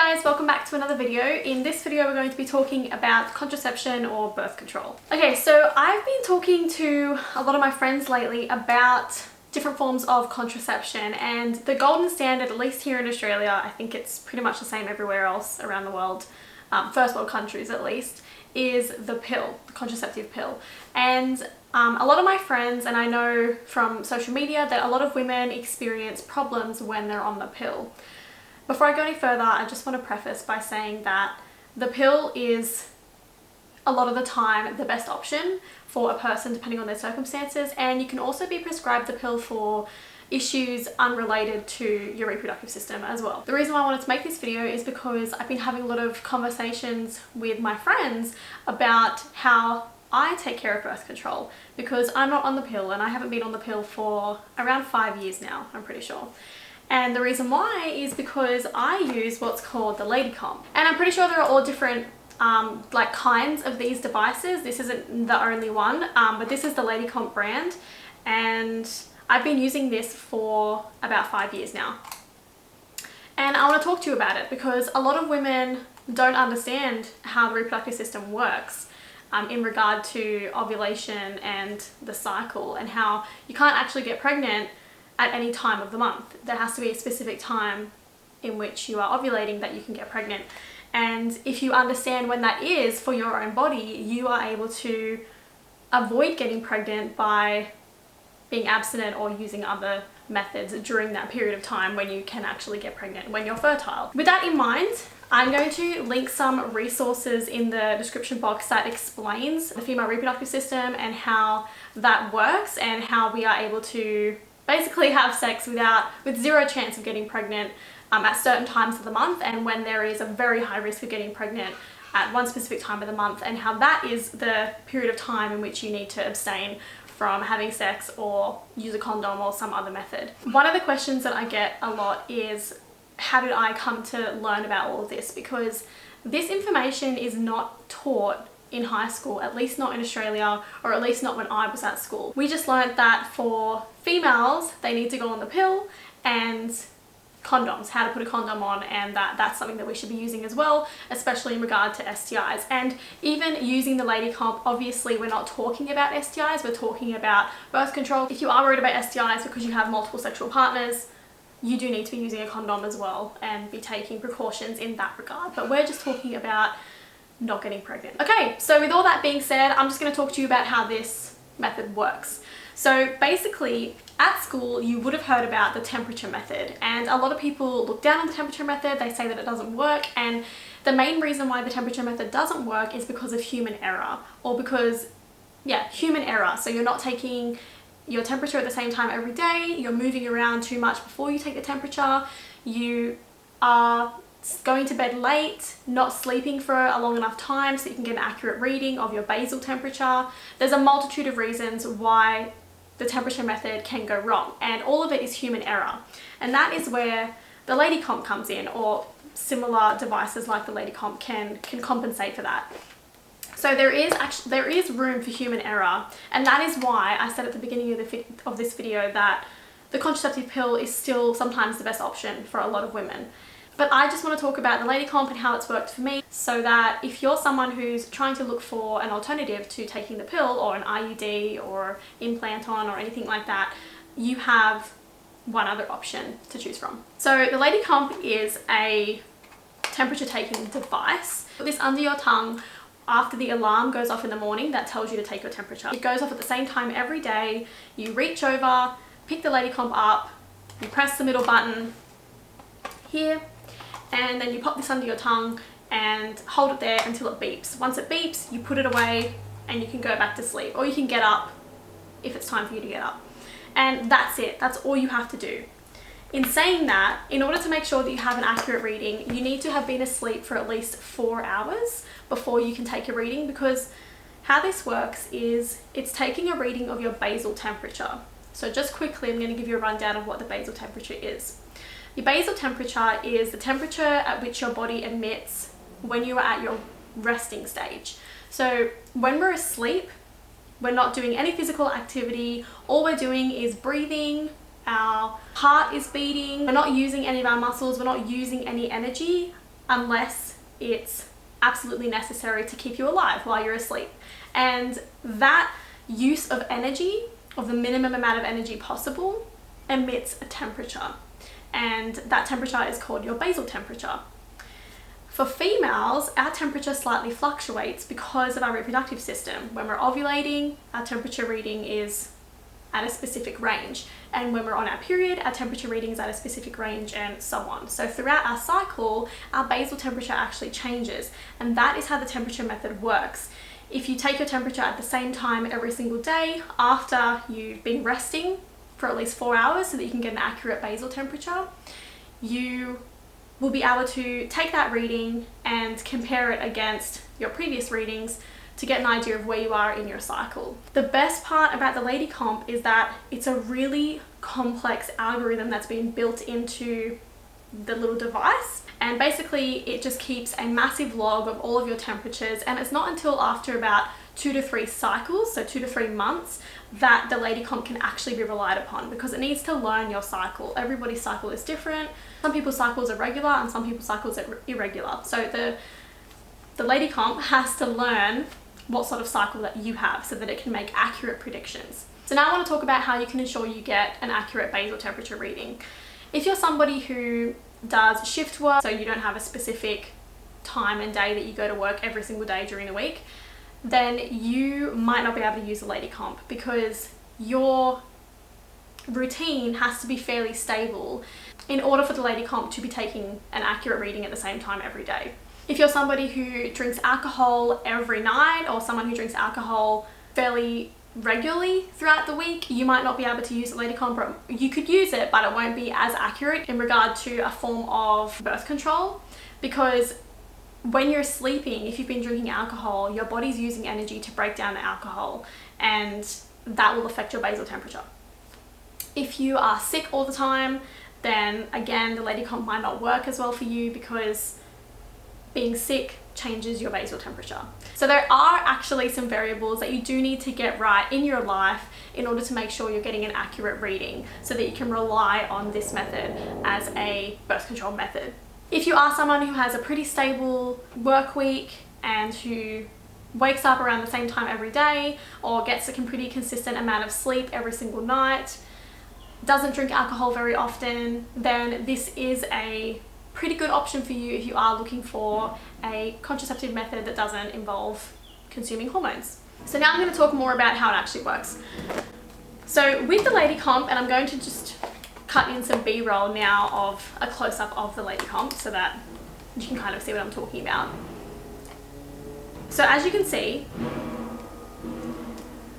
guys, welcome back to another video. In this video we're going to be talking about contraception or birth control. Okay, so I've been talking to a lot of my friends lately about different forms of contraception, and the golden standard, at least here in Australia, I think it's pretty much the same everywhere else around the world, first world countries at least, is the pill, the contraceptive pill. And a lot of my friends, and I know from social media that a lot of women experience problems when they're on the pill. Before I go any further, I just want to preface by saying that the pill is a lot of the time the best option for a person depending on their circumstances, and you can also be prescribed the pill for issues unrelated to your reproductive system as well. The reason why I wanted to make this video is because I've been having a lot of conversations with my friends about how I take care of birth control, because I'm not on the pill and I haven't been on the pill for around 5 years now, I'm pretty sure. And the reason why is because I use what's called the Lady Comp. And I'm pretty sure there are all different like kinds of these devices. This isn't the only one, but this is the Lady Comp brand. And I've been using this for about 5 years now. And I want to talk to you about it because a lot of women don't understand how the reproductive system works in regard to ovulation and the cycle, and how you can't actually get pregnant at any time of the month. There has to be a specific time in which you are ovulating that you can get pregnant. And if you understand when that is for your own body, you are able to avoid getting pregnant by being abstinent or using other methods during that period of time when you can actually get pregnant, when you're fertile. With that in mind, I'm going to link some resources in the description box that explains the female reproductive system and how that works, and how we are able to basically have sex with zero chance of getting pregnant at certain times of the month, and when there is a very high risk of getting pregnant at one specific time of the month, and how that is the period of time in which you need to abstain from having sex or use a condom or some other method. One of the questions that I get a lot is, how did I come to learn about all of this? Because this information is not taught in high school, at least not in Australia, or at least not when I was at school. We just learned that for females, they need to go on the pill, and condoms, how to put a condom on, and that's something that we should be using as well, especially in regard to STIs. And even using the Lady Comp, obviously we're not talking about STIs, we're talking about birth control. If you are worried about STIs because you have multiple sexual partners, you do need to be using a condom as well and be taking precautions in that regard. But we're just talking about not getting pregnant. Okay, so with all that being said, I'm just going to talk to you about how this method works. So basically, at school you would have heard about the temperature method, and a lot of people look down on the temperature method. They say that it doesn't work, and the main reason why the temperature method doesn't work is because of human error, or because, yeah, human error. So you're not taking your temperature at the same time every day, you're moving around too much before you take the temperature, you are going to bed late, not sleeping for a long enough time so you can get an accurate reading of your basal temperature. There's a multitude of reasons why the temperature method can go wrong, and all of it is human error. And that is where the Lady Comp comes in, or similar devices like the Lady Comp can compensate for that. So there is room for human error, and that is why I said at the beginning of this video that the contraceptive pill is still sometimes the best option for a lot of women. But I just want to talk about the Lady Comp and how it's worked for me, so that if you're someone who's trying to look for an alternative to taking the pill, or an IUD or implant on or anything like that, you have one other option to choose from. So the Lady Comp is a temperature taking device. Put this under your tongue after the alarm goes off in the morning that tells you to take your temperature. It goes off at the same time every day. You reach over, pick the Lady Comp up, you press the middle button here, and then you pop this under your tongue and hold it there until it beeps. Once it beeps, you put it away and you can go back to sleep, or you can get up if it's time for you to get up. And that's it. That's all you have to do. In saying that, in order to make sure that you have an accurate reading, you need to have been asleep for at least 4 hours before you can take a reading, because how this works is it's taking a reading of your basal temperature. So just quickly, I'm going to give you a rundown of what the basal temperature is. Your basal temperature is the temperature at which your body emits when you are at your resting stage. So when we're asleep, we're not doing any physical activity. All we're doing is breathing, our heart is beating, we're not using any of our muscles, we're not using any energy unless it's absolutely necessary to keep you alive while you're asleep. And that use of energy, of the minimum amount of energy possible, emits a temperature. And that temperature is called your basal temperature. For females, our temperature slightly fluctuates because of our reproductive system. When we're ovulating, our temperature reading is at a specific range. And when we're on our period, our temperature reading is at a specific range, and so on. So throughout our cycle, our basal temperature actually changes. And that is how the temperature method works. If you take your temperature at the same time every single day after you've been resting for at least 4 hours so that you can get an accurate basal temperature, you will be able to take that reading and compare it against your previous readings to get an idea of where you are in your cycle. The best part about the Lady Comp is that it's a really complex algorithm that's been built into the little device, and basically it just keeps a massive log of all of your temperatures, and it's not until after about 2 to 3 cycles, so 2 to 3 months, that the Lady Comp can actually be relied upon, because it needs to learn your cycle. Everybody's cycle is different. Some people's cycles are regular and some people's cycles are irregular. So the Lady Comp has to learn what sort of cycle that you have so that it can make accurate predictions. So now I want to talk about how you can ensure you get an accurate basal temperature reading. If you're somebody who does shift work, so you don't have a specific time and day that you go to work every single day during the week, then you might not be able to use the Lady Comp, because your routine has to be fairly stable in order for the Lady Comp to be taking an accurate reading at the same time every day. If you're somebody who drinks alcohol every night, or someone who drinks alcohol fairly regularly throughout the week, you might not be able to use the Lady Comp. You could use it, but it won't be as accurate in regard to a form of birth control, because when you're sleeping, if you've been drinking alcohol, your body's using energy to break down the alcohol, and that will affect your basal temperature. If you are sick all the time, then again, the Lady Comp might not work as well for you, because being sick changes your basal temperature. So there are actually some variables that you do need to get right in your life in order to make sure you're getting an accurate reading, so that you can rely on this method as a birth control method. If you are someone who has a pretty stable work week and who wakes up around the same time every day, or gets a pretty consistent amount of sleep every single night, doesn't drink alcohol very often, then this is a pretty good option for you if you are looking for a contraceptive method that doesn't involve consuming hormones. So now I'm going to talk more about how it actually works. So with the Lady Comp, and I'm going to just cut in some B-roll now of a close-up of the Lady Comp so that you can kind of see what I'm talking about. So as you can see,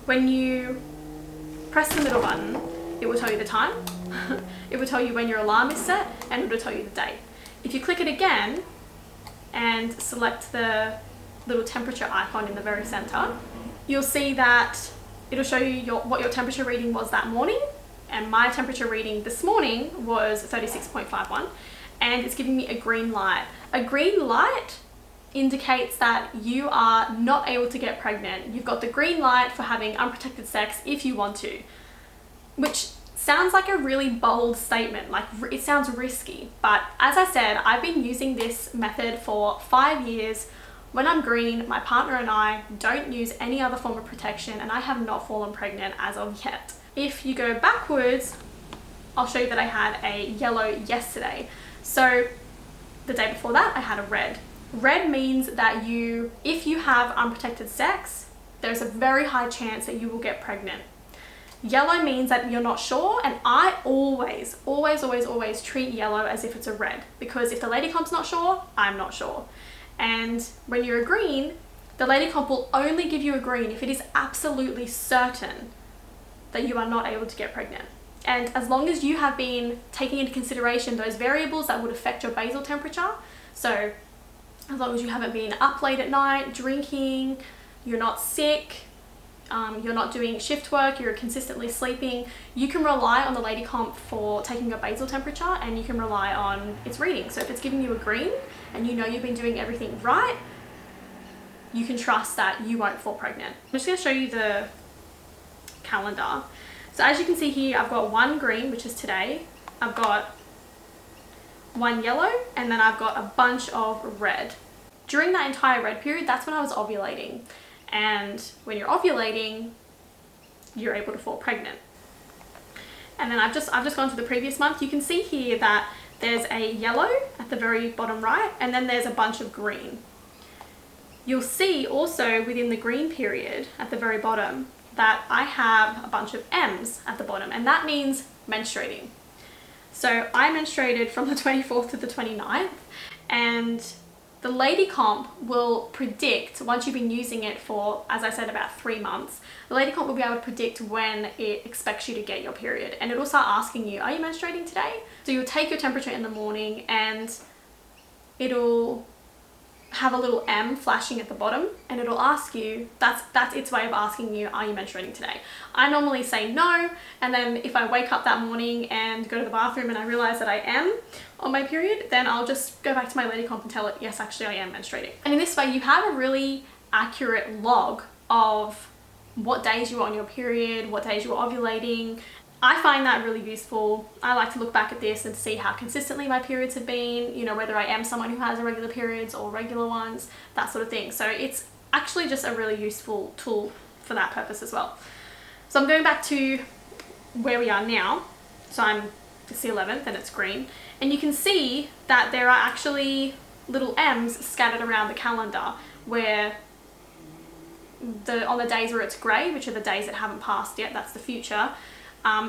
when you press the middle button, it will tell you the time, it will tell you when your alarm is set, and it will tell you the date. If you click it again and select the little temperature icon in the very center, you'll see that it'll show you what your temperature reading was that morning, and my temperature reading this morning was 36.51, and it's giving me a green light. A green light indicates that you are not able to get pregnant. You've got the green light for having unprotected sex if you want to, which sounds like a really bold statement, like it sounds risky, but as I said, I've been using this method for 5 years. When I'm green, my partner and I don't use any other form of protection, and I have not fallen pregnant as of yet. If you go backwards, I'll show you that I had a yellow yesterday. So the day before that, I had a red. Red means that if you have unprotected sex, there's a very high chance that you will get pregnant. Yellow means that you're not sure, and I always treat yellow as if it's a red, because if the Lady Comp's not sure, I'm not sure. And when you're a green, the Lady Comp will only give you a green if it is absolutely certain that you are not able to get pregnant. And as long as you have been taking into consideration those variables that would affect your basal temperature, so as long as you haven't been up late at night, drinking, you're not sick, you're not doing shift work, you're consistently sleeping, you can rely on the Lady Comp for taking your basal temperature, and you can rely on its reading. So if it's giving you a green and you know you've been doing everything right, you can trust that you won't fall pregnant. I'm just going to show you the calendar. So as you can see here, I've got one green, which is today. I've got one yellow, and then I've got a bunch of red. During that entire red period, that's when I was ovulating. And when you're ovulating, you're able to fall pregnant. And then I've just gone to the previous month. You can see here that there's a yellow at the very bottom right, and then there's a bunch of green. You'll see also within the green period at the very bottom that I have a bunch of M's at the bottom, and that means menstruating. So I menstruated from the 24th to the 29th, and the Lady Comp will predict, once you've been using it for, as I said, about 3 months, the Lady Comp will be able to predict when it expects you to get your period. And it'll start asking you, are you menstruating today? So you'll take your temperature in the morning and it'll have a little M flashing at the bottom, and it'll ask you, that's its way of asking you, are you menstruating today? I normally say no, and then if I wake up that morning and go to the bathroom and I realize that I am on my period, then I'll just go back to my Lady Comp and tell it, yes, actually I am menstruating. And in this way you have a really accurate log of what days you were on your period, what days you were ovulating. I find that really useful. I like to look back at this and see how consistently my periods have been, you know, whether I am someone who has irregular periods or regular ones, that sort of thing. So it's actually just a really useful tool for that purpose as well. So I'm going back to where we are now. So it's the 11th and it's green. And you can see that there are actually little M's scattered around the calendar where on the days where it's grey, which are the days that haven't passed yet, that's the future,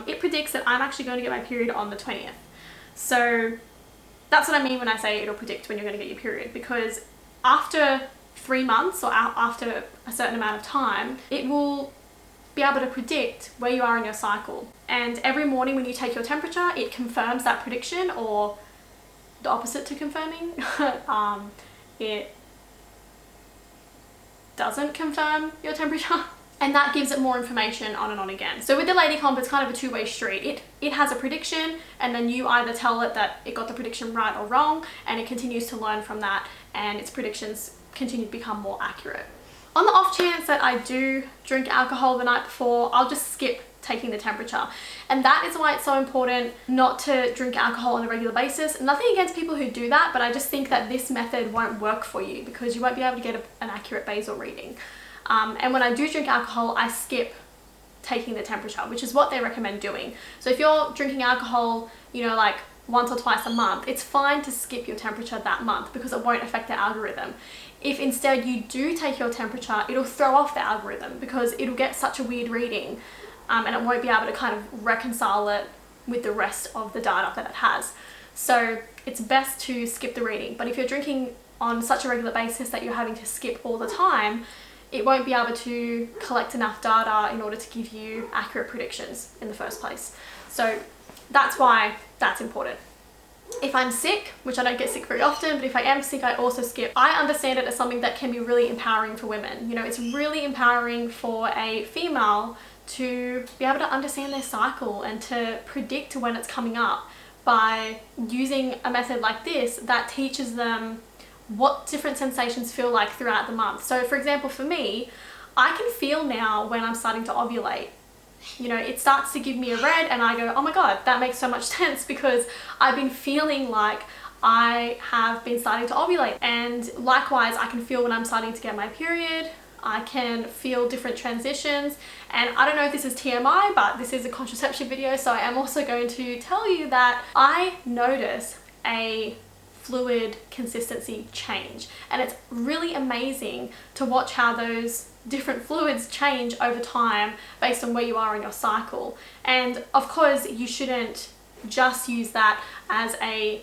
it predicts that I'm actually going to get my period on the 20th. So that's what I mean when I say it'll predict when you're going to get your period, because after 3 months or after a certain amount of time, it will be able to predict where you are in your cycle. And every morning when you take your temperature, it confirms that prediction, or the opposite to confirming. It doesn't confirm your temperature. And that gives it more information on and on again. So with the Lady Comp, it's kind of a two-way street. It has a prediction, and then you either tell it that it got the prediction right or wrong, and it continues to learn from that, and its predictions continue to become more accurate. On the off chance that I do drink alcohol the night before, I'll just skip taking the temperature. And that is why it's so important not to drink alcohol on a regular basis. Nothing against people who do that, but I just think that this method won't work for you because you won't be able to get an accurate basal reading. And when I do drink alcohol, I skip taking the temperature, which is what they recommend doing. So if you're drinking alcohol, you know, like once or twice a month, it's fine to skip your temperature that month because it won't affect the algorithm. If instead you do take your temperature, it'll throw off the algorithm because it'll get such a weird reading, and it won't be able to kind of reconcile it with the rest of the data that it has. So it's best to skip the reading. But if you're drinking on such a regular basis that you're having to skip all the time, it won't be able to collect enough data in order to give you accurate predictions in the first place. So that's why that's important. If I'm sick, which I don't get sick very often, but if I am sick, I also skip. I understand it as something that can be really empowering for women. You know, it's really empowering for a female to be able to understand their cycle and to predict when it's coming up by using a method like this that teaches them what different sensations feel like throughout the month. So for example, for me, I can feel now when I'm starting to ovulate. You know, it starts to give me a red and I go, oh my God, that makes so much sense, because I've been feeling like I have been starting to ovulate. And likewise, I can feel when I'm starting to get my period. I can feel different transitions. And I don't know if this is TMI, but this is a contraception video, so I am also going to tell you that I notice a fluid consistency change, and it's really amazing to watch how those different fluids change over time based on where you are in your cycle. And of course, you shouldn't just use that as a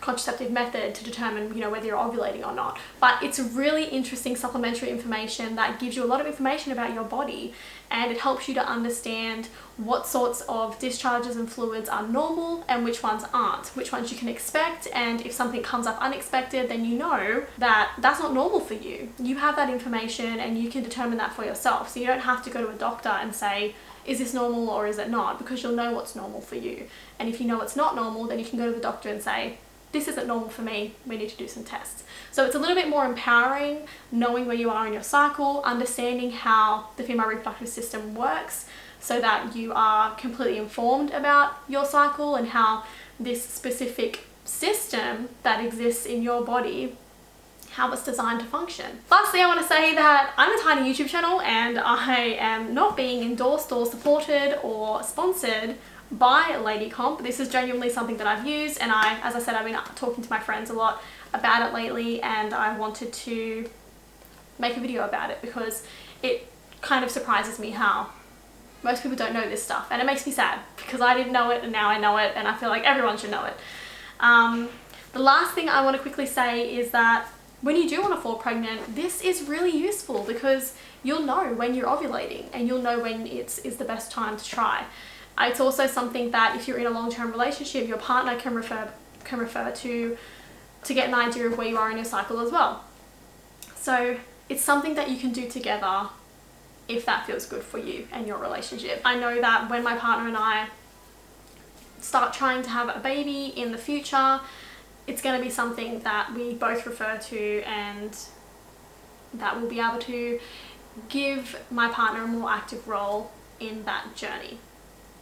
contraceptive method to determine, you know, whether you're ovulating or not, but it's really interesting supplementary information that gives you a lot of information about your body, and it helps you to understand what sorts of discharges and fluids are normal and which ones aren't, which ones you can expect, and if something comes up unexpected, then you know that that's not normal for you. You have that information and you can determine that for yourself, so you don't have to go to a doctor and say, is this normal or is it not, because you'll know what's normal for you. And if you know it's not normal, then you can go to the doctor and say, this isn't normal for me, we need to do some tests. So it's a little bit more empowering, knowing where you are in your cycle, understanding how the female reproductive system works, so that you are completely informed about your cycle and how this specific system that exists in your body, how it's designed to function. Lastly, I want to say that I'm a tiny YouTube channel and I am not being endorsed or supported or sponsored by Lady Comp. This is genuinely something that I've used, and as I said, I've been talking to my friends a lot about it lately, and I wanted to make a video about it because it kind of surprises me how most people don't know this stuff, and it makes me sad because I didn't know it and now I know it, and I feel like everyone should know it. The last thing I want to quickly say is that when you do want to fall pregnant, this is really useful because you'll know when you're ovulating and you'll know when is the best time to try. It's also something that if you're in a long-term relationship, your partner can refer to get an idea of where you are in your cycle as well. So it's something that you can do together if that feels good for you and your relationship. I know that when my partner and I start trying to have a baby in the future, it's going to be something that we both refer to, and that will be able to give my partner a more active role in that journey,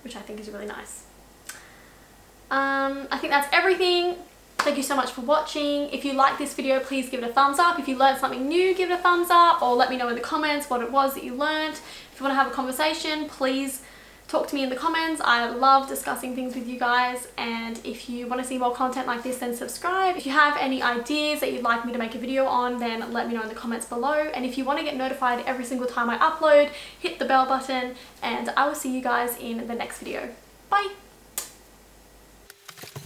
which I think is really nice. I think that's everything. Thank you so much for watching. If you like this video, please give it a thumbs up. If you learned something new, give it a thumbs up, or let me know in the comments what it was that you learned. If you want to have a conversation, please talk to me in the comments. I love discussing things with you guys, and if you want to see more content like this, then subscribe. If you have any ideas that you'd like me to make a video on, then let me know in the comments below. And if you want to get notified every single time I upload, hit the bell button, and I will see you guys in the next video. Bye!